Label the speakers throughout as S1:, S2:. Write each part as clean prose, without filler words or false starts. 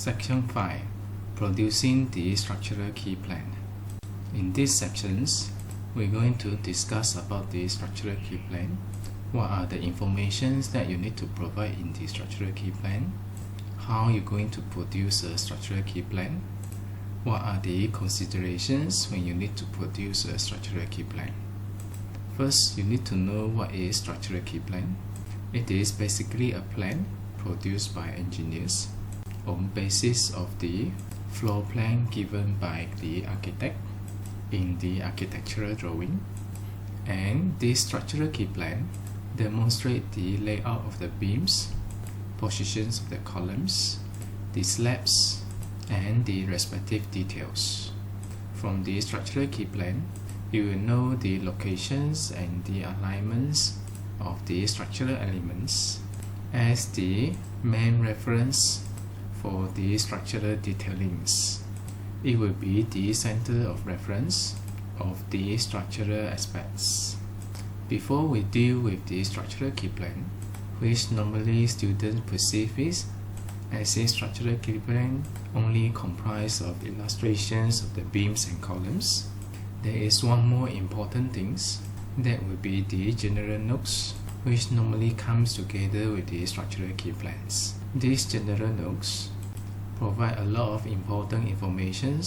S1: Section 5. Producing the structural key plan. In these sections, we're going to discuss about the structural key plan. What are the informations that you need to provide in the structural key plan? How you're going to produce a structural key plan? What are the considerations when you need to produce a structural key plan? First, you need to know what is structural key plan. It is basically a plan produced by engineers on basis of the floor plan given by the architect in the architectural drawing, and this structural key plan demonstrates the layout of the beams, positions of the columns, the slabs, and the respective details. From the structural key plan, you will know the locations and the alignments of the structural elements as the main reference for the structural detailings. It will be the center of reference of the structural aspects. Before we deal with the structural key plan, which normally students perceive it as a structural key plan only comprised of illustrations of the beams and columns, there is one more important thing, that will be the general notes, which normally comes together with the structural key plans. These general notes provide a lot of important information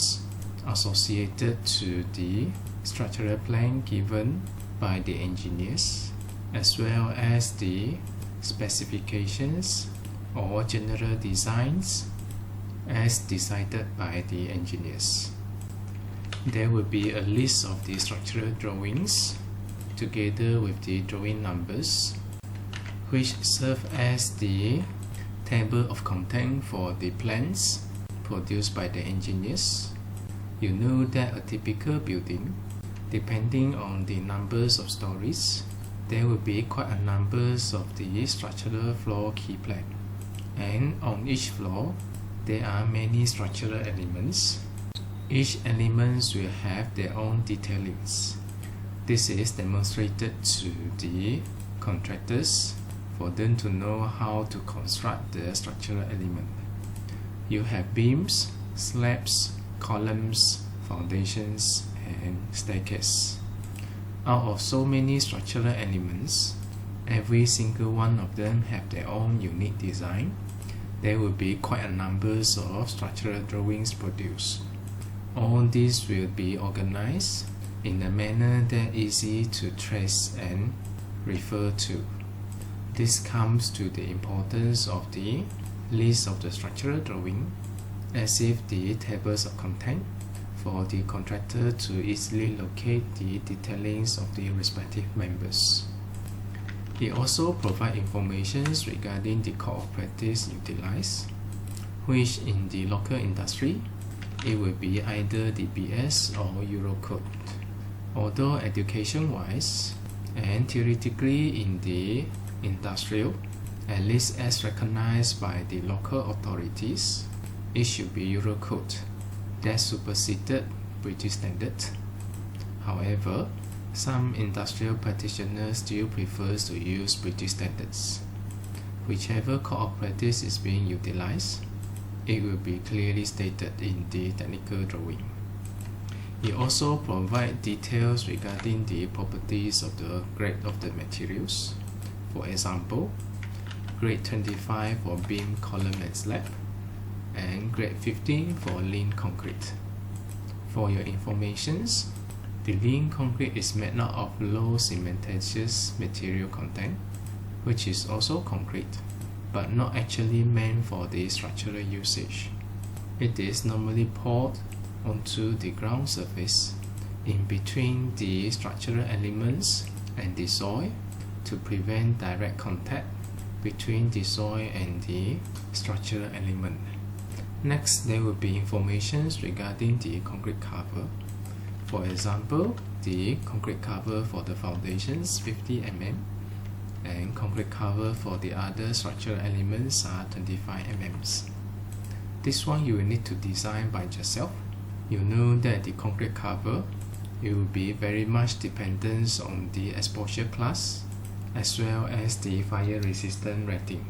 S1: associated to the structural plan given by the engineers, as well as the specifications or general designs as decided by the engineers. There will be a list of the structural drawings together with the drawing numbers, which serve as the table of content for the plans produced by the engineers. You know that a typical building, depending on the numbers of stories, there will be quite a numbers of the structural floor key plan, and on each floor there are many structural elements. Each element will have their own detailings. This is demonstrated to the contractors for them to know how to construct the structural element. You have beams, slabs, columns, foundations, and staircase. Out of so many structural elements, every single one of them have their own unique design. There will be quite a number of structural drawings produced. All these will be organized in a manner that is easy to trace and refer to. This comes to the importance of the list of the structural drawing, as if the tables of content for the contractor to easily locate the detailings of the respective members. It also provides information regarding the code of practice utilized, which in the local industry, it will be either DBS or Eurocode. Although education-wise and theoretically in the industrial, at least as recognized by the local authorities, it should be Eurocode that superseded British standard. However, some industrial practitioners still prefer to use British standards. Whichever code of practice is being utilized, it will be clearly stated in the technical drawing. It also provides details regarding the properties of the grade of the materials. For example, grade 25 for beam, column, and slab, and grade 15 for lean concrete. For your information, the lean concrete is made out of low cementitious material content, which is also concrete, but not actually meant for the structural usage. It is normally poured onto the ground surface in between the structural elements and the soil to prevent direct contact between the soil and the structural element. Next, there will be information regarding the concrete cover. For example, the concrete cover for the foundations 50 mm, and concrete cover for the other structural elements are 25 mm. This one you will need to design by yourself. You know that the concrete cover, it will be very much dependent on the exposure class as well as the fire resistance rating.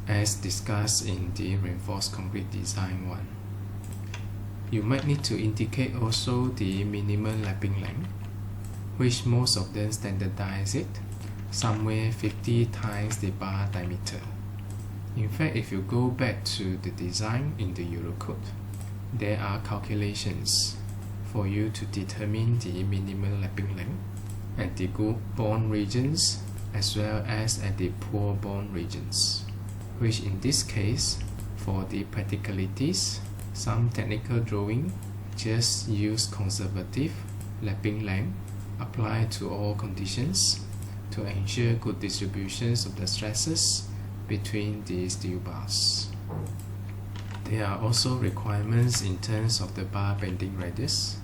S1: as discussed in the reinforced concrete design 1. You might need to indicate also the minimum lapping length, which most of them standardize it somewhere 50 times the bar diameter. In fact, if you go back to the design in the Eurocode, there are calculations for you to determine the minimum lapping length at the good bond regions as well as at the poor bond regions, which in this case, for the practicalities, some technical drawing just use conservative lapping length applied to all conditions to ensure good distributions of the stresses between the steel bars. There are also requirements in terms of the bar bending radius,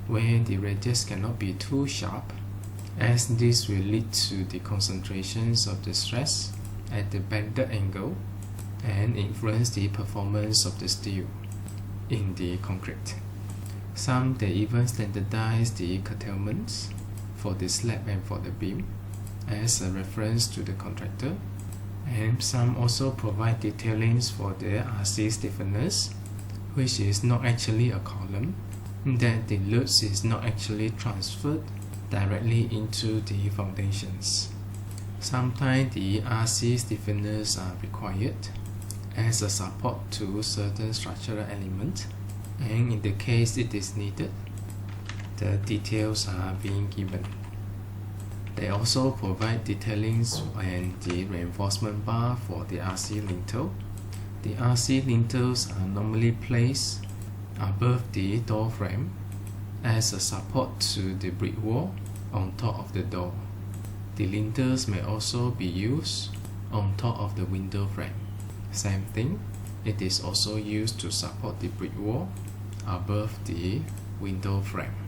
S1: where the radius cannot be too sharp, as this will lead to the concentrations of the stress at the bended angle and influence the performance of the steel in the concrete. Some they even standardize the curtailments for the slab and for the beam as a reference to the contractor, and some also provide detailings for the RC stiffeners, which is not actually a column, that the loads is not actually transferred directly into the foundations. Sometimes the RC stiffeners are required as a support to certain structural element, and in the case it is needed, the details are being given. They also provide detailings and the reinforcement bar for the RC lintel. The RC lintels are normally placed above the door frame as a support to the brick wall on top of the door. The lintels may also be used on top of the window frame. Same thing, it is also used to support the brick wall above the window frame.